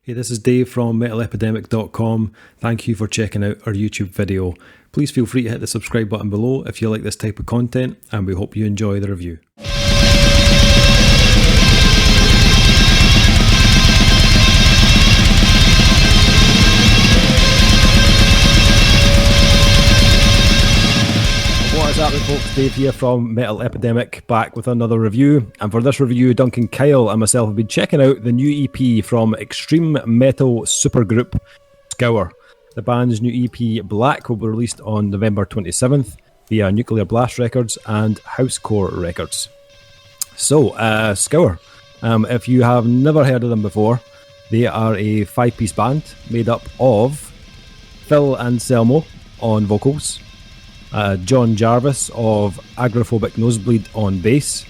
Hey, this is Dave from metalepidemic.com. Thank you for checking out our YouTube video. Please feel free to hit the subscribe button below if you like this type of content, and we hope you enjoy the review. What is happening, folks? Dave here from Metal Epidemic, back with another review. And for this review, Duncan Kyle and myself have been checking out the new EP from extreme metal supergroup Scour. The band's new EP, Black, will be released on November 27th via Nuclear Blast Records and Housecore Records. So, Scour, if you have never heard of them before, they are a 5-piece band made up of Phil Anselmo on vocals, John Jarvis of Agoraphobic Nosebleed on bass,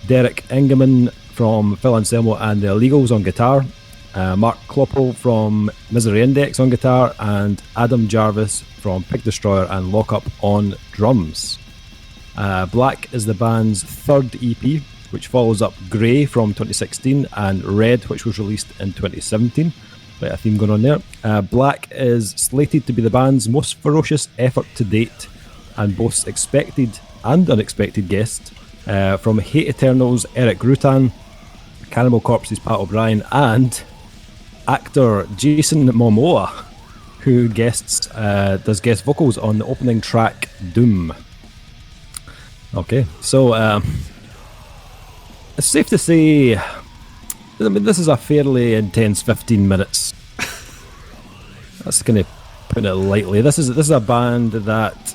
Derek Engelman from Phil Anselmo and the Illegals on guitar, Mark Kloppel from Misery Index on guitar, and Adam Jarvis from Pig Destroyer and Lockup on drums. Black is the band's third EP, which follows up Grey from 2016 and Red, which was released in 2017. Right, a theme going on there. Black is slated to be the band's most ferocious effort to date, and boasts expected and unexpected guests from Hate Eternal's Eric Rutan, Cannibal Corpse's Pat O'Brien, and actor Jason Momoa, who does guest vocals on the opening track Doom. Okay, so it's safe to say, I mean, this is a fairly intense 15 minutes. That's kind of putting it lightly. This is a band that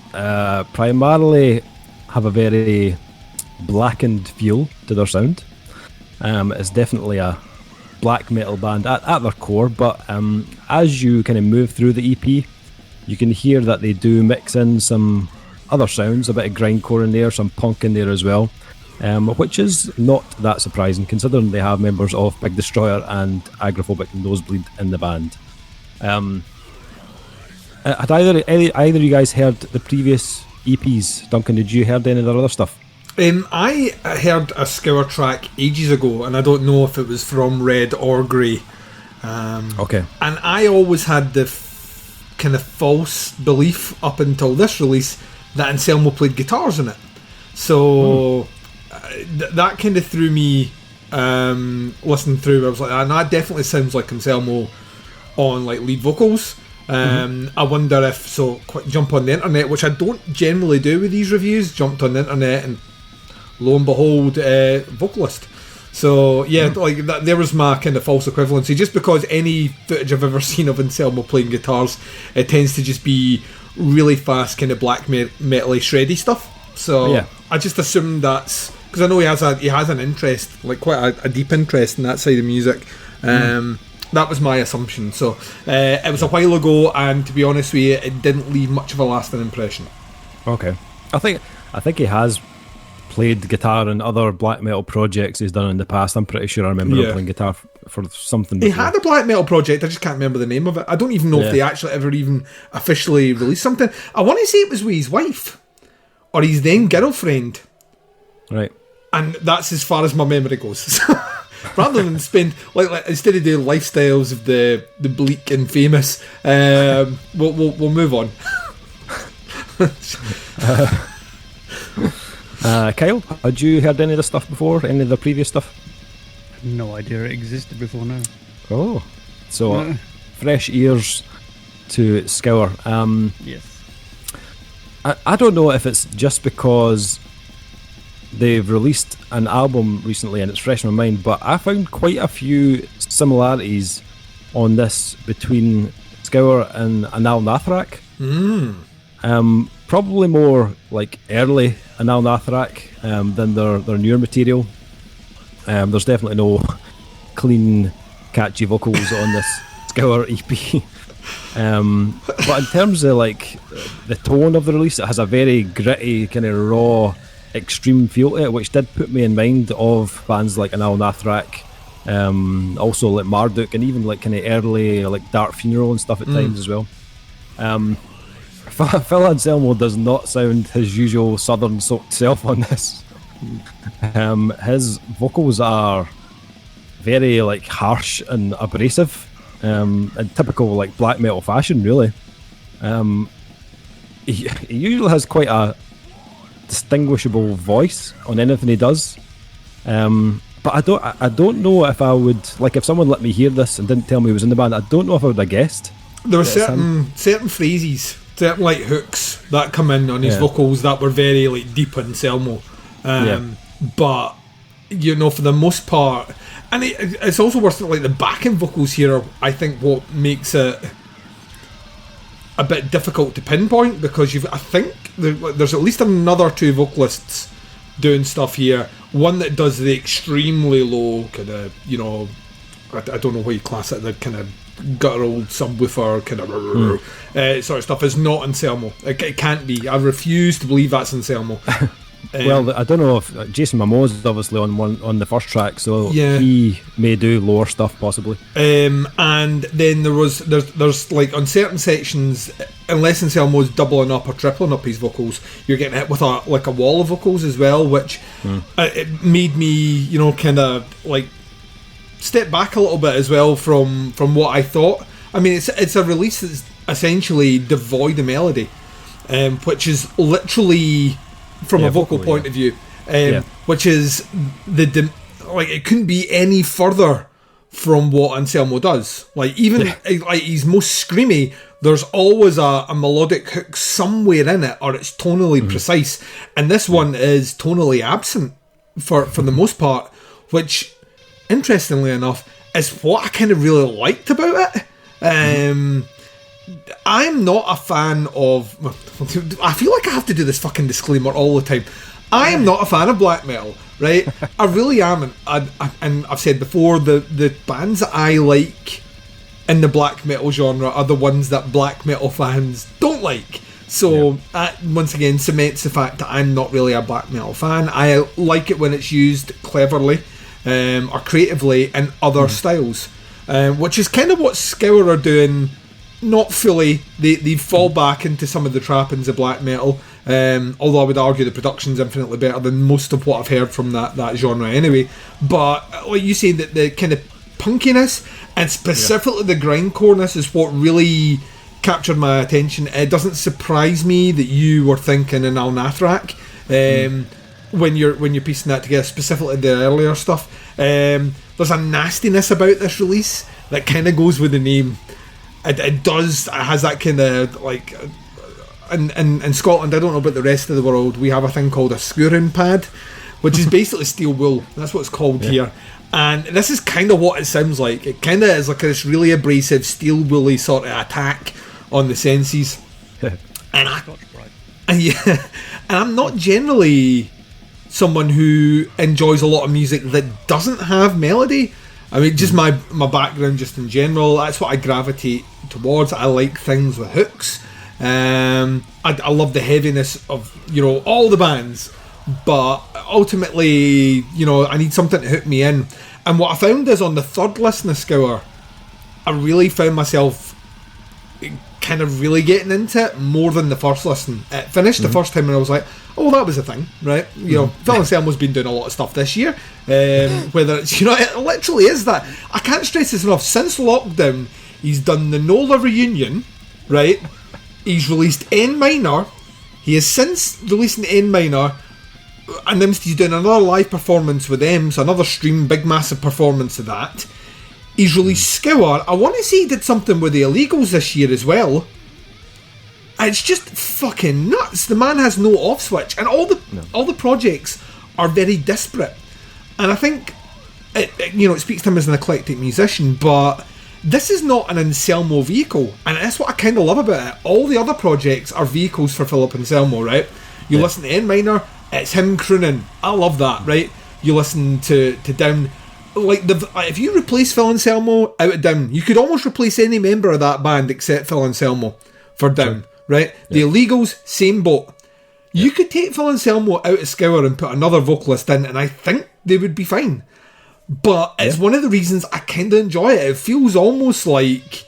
primarily have a very blackened feel to their sound. It's definitely a black metal band at their core, but as you kind of move through the EP, you can hear that they do mix in some other sounds, a bit of grindcore in there, some punk in there as well, which is not that surprising considering they have members of Pig Destroyer and Agoraphobic Nosebleed in the band. Had either of you guys heard the previous EPs? Duncan, did you heard any of their other stuff? I heard a Scour track ages ago, and I don't know if it was from Red or Grey. Okay. And I always had the kind of false belief up until this release that Anselmo played guitars in it. So that kind of threw me listening through. I was like, that definitely sounds like Anselmo on like lead vocals. I wonder if jump on the internet, which I don't generally do with these reviews. Jumped on the internet and lo and behold, vocalist. So yeah, like that, there was my kind of false equivalency. Just because any footage I've ever seen of Anselmo playing guitars, it tends to just be really fast, kind of black metal-y, shreddy stuff. So yeah. I just assumed that's because I know he has an interest, like quite a deep interest in that side of music. That was my assumption. So it was a while ago, and to be honest with you, it didn't leave much of a lasting impression. Okay, I think he has played guitar in other black metal projects he's done in the past. I'm pretty sure I remember him playing guitar for something before. He had a black metal project, I just can't remember the name of it. I don't even know if they actually ever even officially released something. I want to say it was with his wife or his then girlfriend, right? And that's as far as my memory goes. Rather than spend like instead of doing lifestyles of the bleak and famous, we'll move on. Kyle, had you heard any of the stuff before? Any of the previous stuff? No idea it existed before now. Oh, so fresh ears to Scour. Yes. I don't know if it's just because they've released an album recently and it's fresh in my mind, but I found quite a few similarities on this between Scour and Anaal Nathrakh. Probably more like early Anaal Nathrakh than their newer material. There's definitely no clean, catchy vocals on this Scour EP. But in terms of like the tone of the release, it has a very gritty, kind of raw, extreme feel to it, which did put me in mind of bands like Anaal Nathrakh, also like Marduk, and even like kind of early like Dark Funeral and stuff at times as well. Phil Anselmo does not sound his usual southern self on this. His vocals are very like harsh and abrasive, in typical like black metal fashion, really. He usually has quite a distinguishable voice on anything he does. But I don't know if I would, like, if someone let me hear this and didn't tell me he was in the band, I don't know if I would have guessed. There were certain phrases, certain like hooks that come in on his vocals that were very like deep in Selmo. But you know, for the most part, and it's also worth like the backing vocals here are, I think, what makes it a bit difficult to pinpoint, because I think there's at least another two vocalists doing stuff here. One that does the extremely low kind of, you know, I don't know what you class it, the kind of guttural subwoofer kind of sort of stuff is not in Selmo. It can't be. I refuse to believe that's in Selmo. Well, I don't know if Jason Momoa's obviously on the first track, so he may do lower stuff possibly. And then there's like on certain sections, unless Anselmo's doubling up or tripling up his vocals, you're getting hit with a wall of vocals as well, which it made me, you know, kind of like step back a little bit as well from what I thought. I mean, it's a release that's essentially devoid of melody, which is literally, from a vocal point of view, which is like it couldn't be any further from what Anselmo does. Like even like his most screamy, there's always a melodic hook somewhere in it, or it's tonally precise. And this one is tonally absent for the most part, which, interestingly enough, is what I kind of really liked about it. I'm not a fan of... I feel like I have to do this fucking disclaimer all the time. I am not a fan of black metal, right? I really am. And I've said before, the bands that I like in the black metal genre are the ones that black metal fans don't like. So that, once again, cements the fact that I'm not really a black metal fan. I like it when it's used cleverly or creatively in other styles, which is kind of what Scour are doing. Not fully. They fall back into some of the trappings of black metal, although I would argue the production's infinitely better than most of what I've heard from that genre anyway. But like you say, that the kind of punkiness and specifically the grindcoreness is what really captured my attention. It doesn't surprise me that you were thinking Anaal Nathrakh when you're piecing that together, specifically the earlier stuff. There's a nastiness about this release that kind of goes with the name. It has that kind of like in Scotland, I don't know about the rest of the world, we have a thing called a scouring pad, which is basically steel wool. That's what it's called here. And this is kind of what it sounds like. It kind of is like this really abrasive steel woolly sort of attack on the senses. And I'm not generally someone who enjoys a lot of music that doesn't have melody. I mean, just my background, just in general, that's what I gravitate towards. I like things with hooks. I love the heaviness of, you know, all the bands, but ultimately, you know, I need something to hook me in. And what I found is on the third listen of Scour, I really found myself kind of really getting into it more than the first listen. It finished the first time and I was like, oh, that was a thing, right? You know, Phil Anselmo's been doing a lot of stuff this year. Whether it's, you know, it literally is that. I can't stress this enough. Since lockdown, he's done the NOLA reunion, right? He's released N Minor. He has since released an N Minor, announced he's doing another live performance with them, so another stream, big massive performance of that. He's released Scour. I want to say he did something with the Illegals this year as well. It's just fucking nuts. The man has no off switch, and all the projects are very disparate. And I think it speaks to him as an eclectic musician, but this is not an Anselmo vehicle, and that's what I kind of love about it. All the other projects are vehicles for Philip Anselmo, right? You listen to N Minor, it's him crooning. I love that, right? You listen to Down, like if you replace Phil Anselmo out of Down, you could almost replace any member of that band except Phil Anselmo for Down. Right? The Illegals, same boat. You could take Phil Anselmo out of Scour and put another vocalist in, and I think they would be fine. But it's one of the reasons I kind of enjoy it. It feels almost like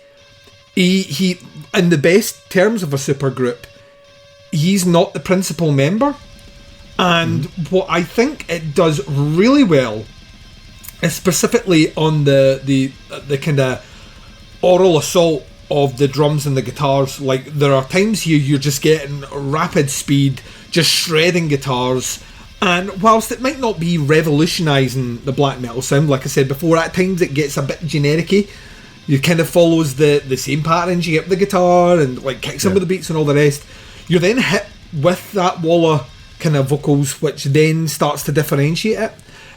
he, in the best terms of a supergroup, he's not the principal member. And what I think it does really well is specifically on the kind of oral assault of the drums and the guitars. Like, there are times here you're just getting rapid speed, just shredding guitars. And whilst it might not be revolutionising the black metal sound, like I said before, at times it gets a bit generic-y. It kind of follows the same patterns you get with the guitar and like kick some of the beats and all the rest. You're then hit with that wall of kind of vocals, which then starts to differentiate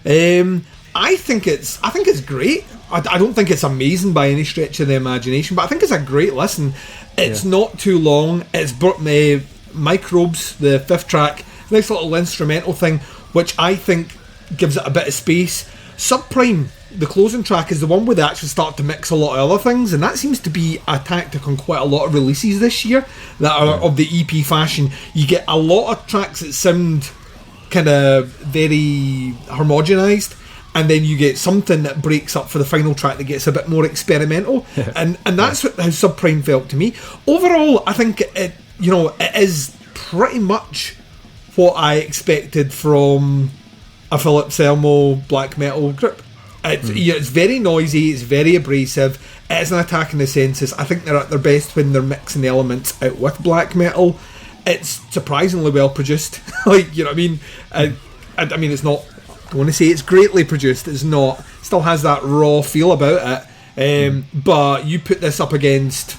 it. I think it's great. I don't think it's amazing by any stretch of the imagination, but I think it's a great listen. It's not too long. It's brought me Microbes, the 5th track, nice little instrumental thing, which I think gives it a bit of space. Subprime, the closing track, is the one where they actually start to mix a lot of other things, and that seems to be a tactic on quite a lot of releases this year that are of the EP fashion. You get a lot of tracks that sound kind of very homogenized, and then you get something that breaks up for the final track that gets a bit more experimental, and that's how Subprime felt to me. Overall, I think it is pretty much what I expected from a Philip Selmo black metal group. It's very noisy, it's very abrasive, it is an attack on the senses. I think they're at their best when they're mixing the elements out with black metal. It's surprisingly well produced. Like, you know what I mean? I mean, it's not, I don't want to say it's greatly produced, it's not, still has that raw feel about it. But you put this up against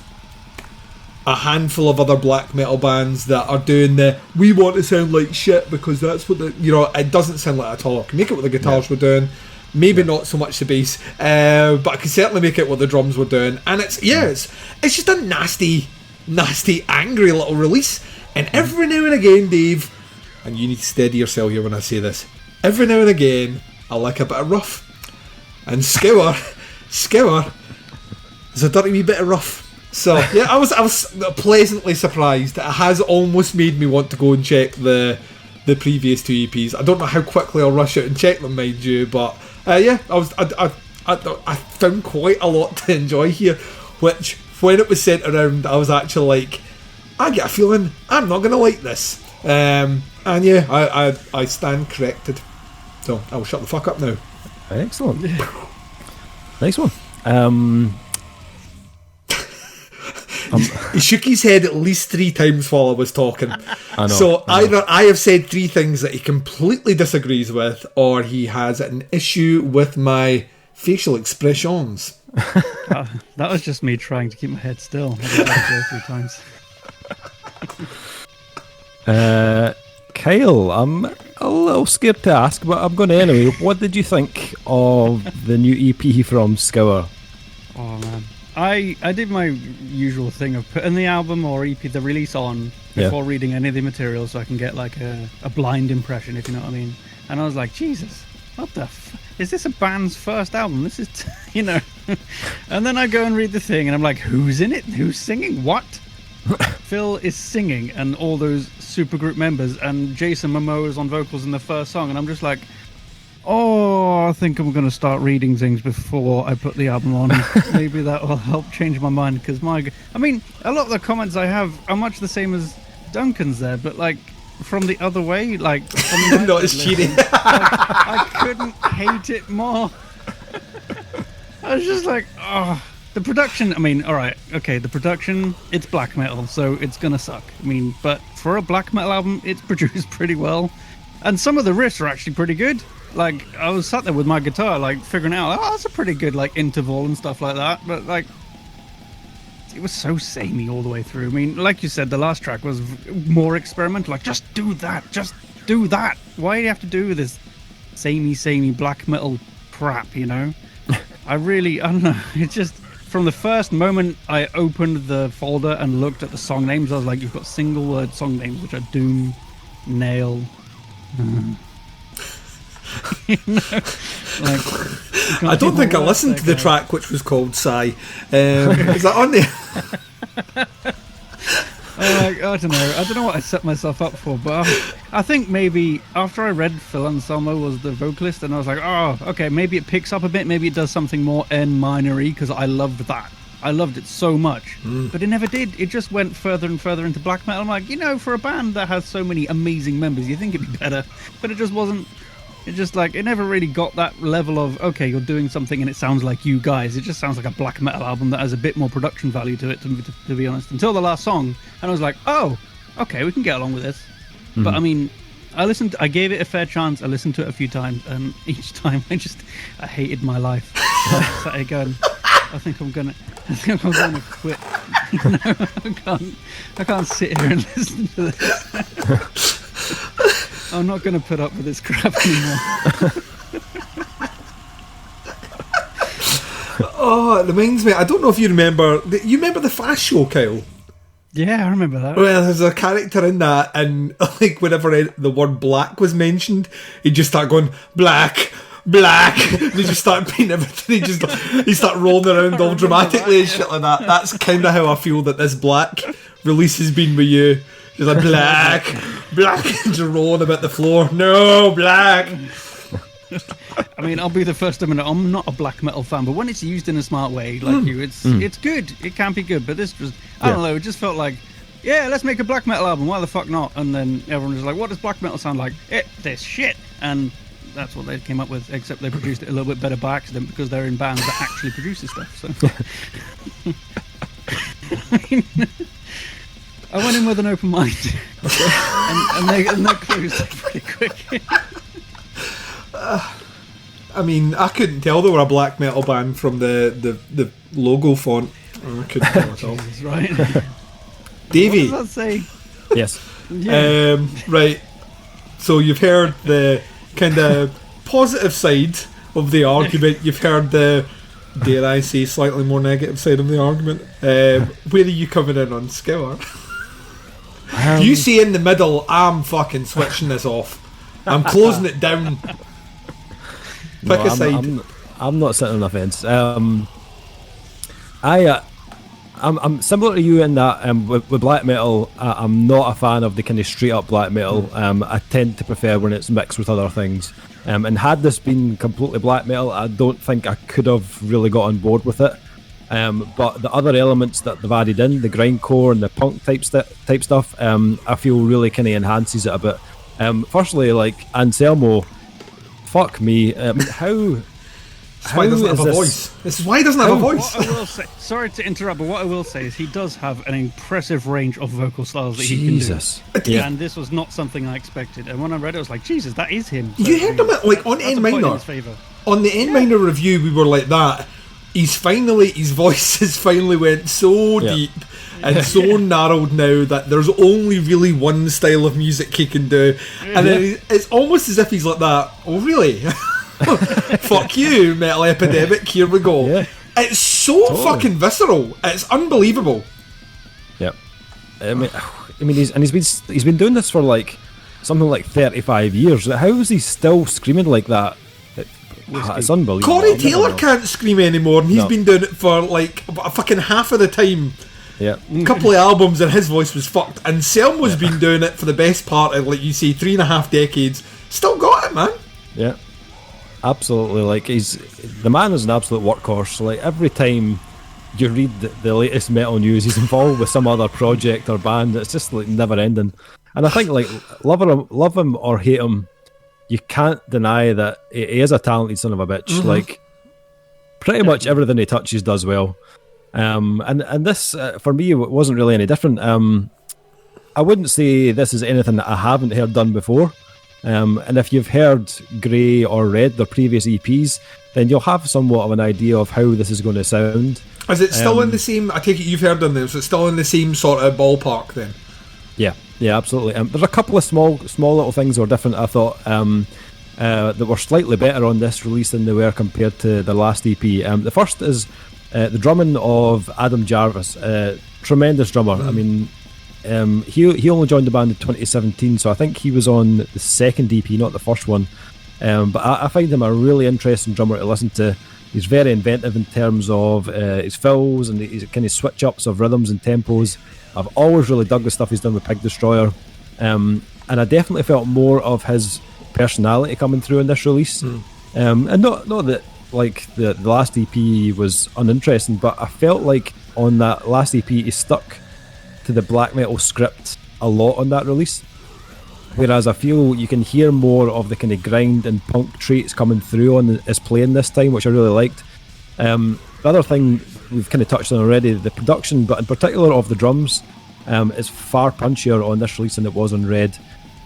a handful of other black metal bands that are doing we want to sound like shit because that's what it doesn't sound like at all. I can make it with the guitars we're doing, maybe not so much the bass, but I can certainly make it with the drums we're doing, and it's just a nasty, angry little release. And every now and again, Dave, and you need to steady yourself here when I say this, every now and again I like a bit of rough, and Scour is a dirty wee bit of rough. So yeah, I was pleasantly surprised. It has almost made me want to go and check the previous 2 EPs. I don't know how quickly I'll rush out and check them, mind you, but I found quite a lot to enjoy here. Which, when it was sent around, I was actually like, I get a feeling I'm not going to like this. And yeah, I stand corrected. So I'll shut the fuck up now. Excellent. Nice one. He shook his head at least 3 times while I was talking. I know, so either I have said 3 things that he completely disagrees with, or he has an issue with my facial expressions. That was just me trying to keep my head still. I did that 3 times. Kyle, I'm a little scared to ask, but I'm going to anyway. What did you think of the new EP from Scour? Oh man, I did my usual thing of putting the album or EP, the release on before reading any of the material, so I can get like a blind impression, if you know what I mean. And I was like, Jesus, what the is this a band's first album? This is, And then I go and read the thing, and I'm like, who's in it? Who's singing? What? Phil is singing, and all those supergroup members, and Jason Momoa is on vocals in the first song, and I'm just like, I think I'm going to start reading things before I put the album on. Maybe that will help change my mind, because I mean, a lot of the comments I have are much the same as Duncan's there, but like from the other way, like from not as cheating. I couldn't hate it more. I was just like, the production, I mean, alright, okay, the production, it's black metal, so it's gonna suck. I mean, but for a black metal album, it's produced pretty well. And some of the riffs are actually pretty good. Like, I was sat there with my guitar, like, figuring out, that's a pretty good, like, interval and stuff like that. But, like, it was so samey all the way through. I mean, like you said, the last track was more experimental. Like, just do that. Just do that. Why do you have to do this samey black metal crap, I don't know. It's just, from the first moment I opened the folder and looked at the song names, I was like, you've got single word song names, which are Doom, Nail. I don't think I listened to the track which was called Sigh. Is that on there? I don't know what I set myself up for, but I think maybe after I read Phil Anselmo was the vocalist, and I was like, okay, maybe it picks up a bit, maybe it does something more N minor-y, because I loved that. I loved it so much, but it never did. It just went further and further into black metal. I'm like, for a band that has so many amazing members, you think it'd be better, but it just wasn't It just like it never really got that level of okay, you're doing something and it sounds like you guys. It just sounds like a black metal album that has a bit more production value to it. To be honest, until the last song, and I was like, oh, okay, we can get along with this. Mm-hmm. But I mean, I gave it a fair chance. I listened to it a few times, and each time I hated my life. So I sat here going, I think I'm gonna quit. I can't sit here and listen to this. I'm not gonna put up with this crap anymore. Oh, it reminds me. I don't know if you remember. You remember the Fast Show, Kyle? Yeah, I remember that. Well, there's a character in that, and like whenever the word black was mentioned, he'd just start going black. And he just started painting everything. He started rolling around all dramatically and shit like that. That's kind of how I feel that this black release has been with you. Just like black, just rolling about the floor. No, black. I mean, I'll be the first to admit I'm not a black metal fan, but when it's used in a smart way, like it's good. It can be good, but this was, I don't know, it just felt like, yeah, let's make a black metal album. Why the fuck not? And then everyone was like, what does black metal sound like? This shit. And that's what they came up with, except they produced it a little bit better by accident because they're in bands that actually produce this stuff. So, I mean, I went in with an open mind, and they closed it pretty quick. I mean, I couldn't tell they were a black metal band from the logo font. I couldn't tell at all. Jesus, right? Davey. What does that say? Yes. Yeah. Right. So you've heard the kind of positive side of the argument. You've heard the, dare I say, slightly more negative side of the argument. Where are you coming in on Scour? You see in the middle, I'm fucking switching this off. I'm closing it down. Pick a side. I'm not sitting on the fence. I'm similar to you in that with black metal, I'm not a fan of the kind of straight up black metal. I tend to prefer when it's mixed with other things. And had this been completely black metal, I don't think I could have really got on board with it. But the other elements that they've added in, the grindcore and the punk type stuff, I feel really kind of enhances it a bit. Firstly, like Anselmo, fuck me. How why he doesn't have a voice. This is why he doesn't have a voice. What I will say, sorry to interrupt, but what I will say is he does have an impressive range of vocal styles that he can do. Yeah. And this was not something I expected. And when I read it, I was like, Jesus, that is him. So, you heard him like on N minor. On the N minor review, we were like that. His voice has finally went so deep and so narrowed now that there's only really one style of music he can do. And then it's almost as if he's like that. Oh, really? Fuck you, Metal Epidemic, here we go. It's so fucking visceral. It's unbelievable. Yeah. I mean he's been doing this for like something like 35 years. How is he still screaming like that? It's unbelievable. Corey Taylor can't scream anymore, and he's been doing it for like a fucking half of the time. Yeah. A couple of albums and his voice was fucked. And Selma's been doing it for the best part of, like you say, 3.5 decades. Still got it, man. Yeah. Absolutely. Like the man is an absolute workhorse. Like every time you read the latest metal news, he's involved with some other project or band. It's just like never ending. And I think like love him or hate him, you can't deny that he is a talented son of a bitch. Mm-hmm. Like pretty much everything he touches does well. And this for me it wasn't really any different. I wouldn't say this is anything that I haven't heard done before. And if you've heard Grey or Red, their previous EPs, then you'll have somewhat of an idea of how this is going to sound. Is it still in the same? I take it you've heard on them, so it's still in the same sort of ballpark then. Yeah, absolutely. There's a couple of small little things that were different. I thought that were slightly better on this release than they were compared to the last EP. The first is the drumming of Adam Jarvis, tremendous drummer. I mean. He only joined the band in 2017, so I think he was on the second EP, not the first one. But I find him a really interesting drummer to listen to. He's very inventive in terms of his fills and his kind of switch ups of rhythms and tempos. I've always really dug the stuff he's done with Pig Destroyer, and I definitely felt more of his personality coming through in this release. And not that like the last EP was uninteresting, but I felt like on that last EP he stuck to the black metal script a lot on that release. whereas I feel you can hear more of the kind of grind and punk traits coming through on his playing this time, which I really liked. The other thing we've kind of touched on already, the production, but in particular of the drums, is far punchier on this release than it was on Red.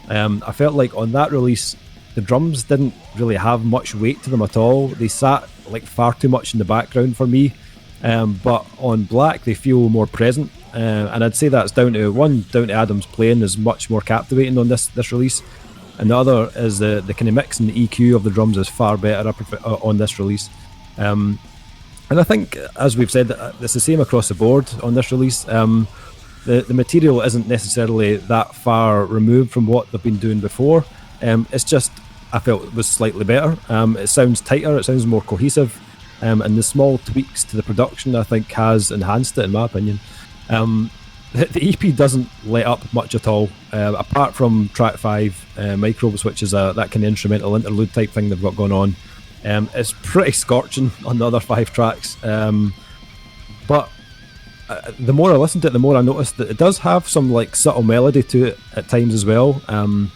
I felt like on that release, the drums didn't really have much weight to them at all. They sat like far too much in the background for me. But on Black, they feel more present. And I'd say that's down to Adam's playing is much more captivating on this release. And the other is the kind of mix and the EQ of the drums is far better on this release. And I think, as we've said, it's the same across the board on this release. The material isn't necessarily that far removed from what they've been doing before. It's just, I felt it was slightly better. It sounds tighter, it sounds more cohesive, and the small tweaks to the production, I think, has enhanced it, in my opinion. The EP doesn't let up much at all, apart from track 5, Microbes, which is that kind of instrumental interlude type thing they've got going on. It's pretty scorching on the other 5 tracks, but the more I listened to it, the more I noticed that it does have some like subtle melody to it at times as well, on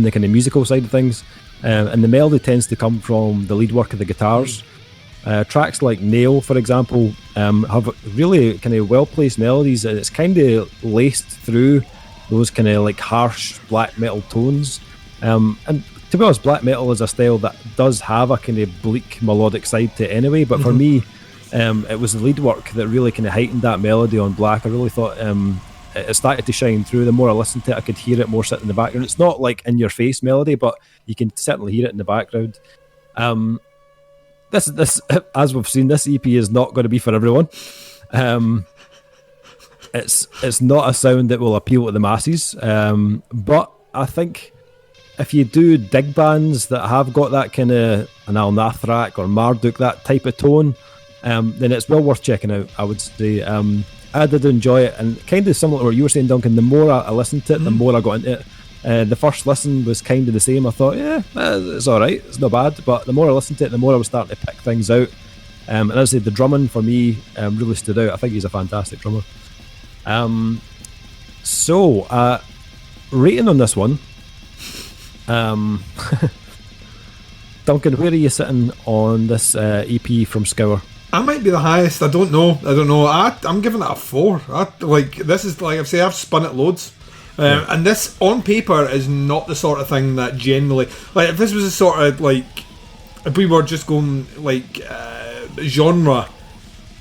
the kind of musical side of things, and the melody tends to come from the lead work of the guitars. Tracks like Nail, for example, have really kind of well-placed melodies, and it's kind of laced through those kind of like harsh black metal tones. And to be honest, black metal is a style that does have a kind of bleak melodic side to it anyway, but for me, it was the lead work that really kind of heightened that melody on Black. I really thought it started to shine through. The more I listened to it, I could hear it more sitting in the background. It's not like in your face melody, but you can certainly hear it in the background. This as we've seen, this EP is not going to be for everyone. It's not a sound that will appeal to the masses, but I think if you do dig bands that have got that kind of Anaal, Nathrakh or Marduk, that type of tone, then it's well worth checking out, I would say. I did enjoy it, and kind of similar to what you were saying, Duncan, the more I listened to it, the more I got into it. The first listen was kind of the same. I thought, it's alright, it's not bad, but the more I listened to it, the more I was starting to pick things out. And as I said, the drumming for me really stood out. I think he's a fantastic drummer. So, rating on this one, Duncan, where are you sitting on this EP from Scour? I might be the highest. I don't know. I'm giving it a 4. This is like I've said. I've spun it loads, and this on paper is not the sort of thing that generally, like, if this was a sort of like, if we were just going like genre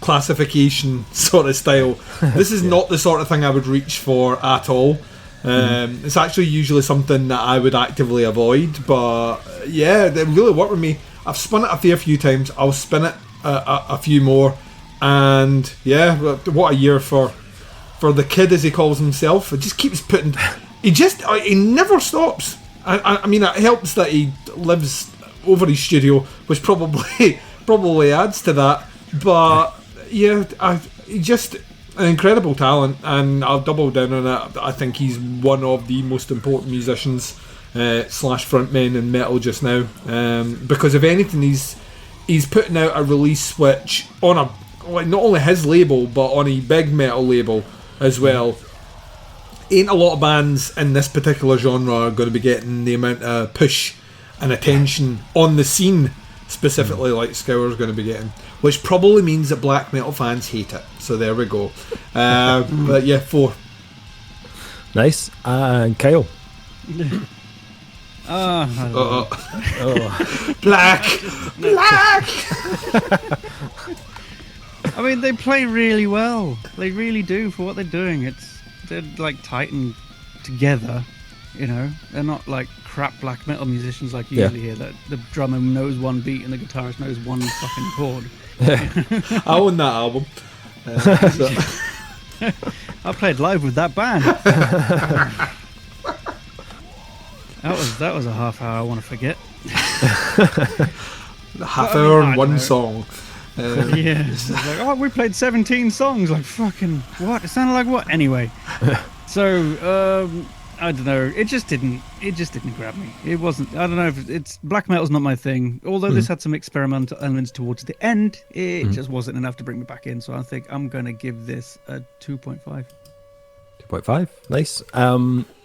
classification sort of style, this is not the sort of thing I would reach for at all. It's actually usually something that I would actively avoid, but yeah, they really worked with me. I've spun it a fair few times. I'll spin it a few more, and yeah, what a year for the kid, as he calls himself. It just keeps putting, he never stops. I mean, it helps that he lives over his studio, which probably adds to that, but yeah, he just an incredible talent, and I'll double down on it. I think he's one of the most important musicians / frontmen in metal just now, because if anything, he's putting out a release which on a, like, not only his label but on a big metal label as well. Ain't a lot of bands in this particular genre are going to be getting the amount of push and attention on the scene specifically like Scour is going to be getting, which probably means that black metal fans hate it. So there we go. But yeah, 4. Nice. And Kyle? Black. I mean, they play really well. They really do for what they're doing. They're like tight and together, you know. They're not like crap black metal musicians like you usually hear, that the drummer knows one beat and the guitarist knows one fucking chord. I own that album. I played live with that band. That was a half hour I want to forget. Hour and one song. Yeah. It's like, we played 17 songs. Like, fucking what? It sounded like what? Anyway. So, I don't know. It just didn't grab me. It wasn't. I don't know if it's black metal's not my thing. Although this had some experimental elements towards the end, it just wasn't enough to bring me back in. So I think I'm gonna give this a 2.5. 2.5. Nice.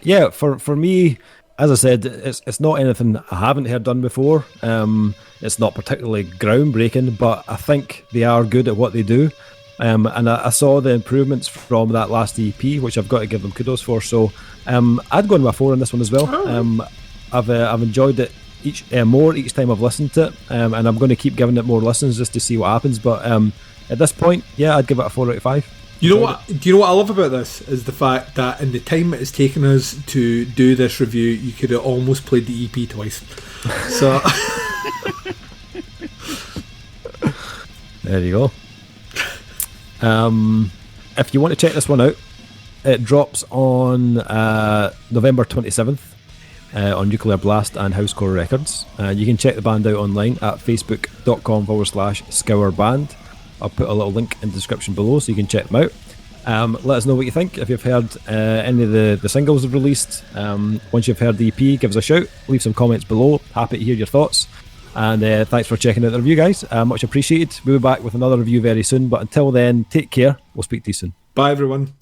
Yeah. For me, as I said, it's not anything I haven't heard done before. It's not particularly groundbreaking, but I think they are good at what they do. And I saw the improvements from that last EP, which I've got to give them kudos for. So I'd go in with a 4 on this one as well. I've enjoyed it more each time I've listened to it, and I'm going to keep giving it more listens just to see what happens. But at this point, yeah, I'd give it a 4 out of 5. Do you know what I love about this is the fact that in the time it has taken us to do this review, you could have almost played the EP twice. So there you go. If you want to check this one out, it drops on November 27th on Nuclear Blast and Housecore Records. You can check the band out online at facebook.com/Scour Band. I'll put a little link in the description below so you can check them out. Let us know what you think. If you've heard any of the singles they've released, once you've heard the EP, give us a shout, leave some comments below. Happy to hear your thoughts. And thanks for checking out the review, guys. Much appreciated. We'll be back with another review very soon, but until then, take care. We'll speak to you soon. bye everyone.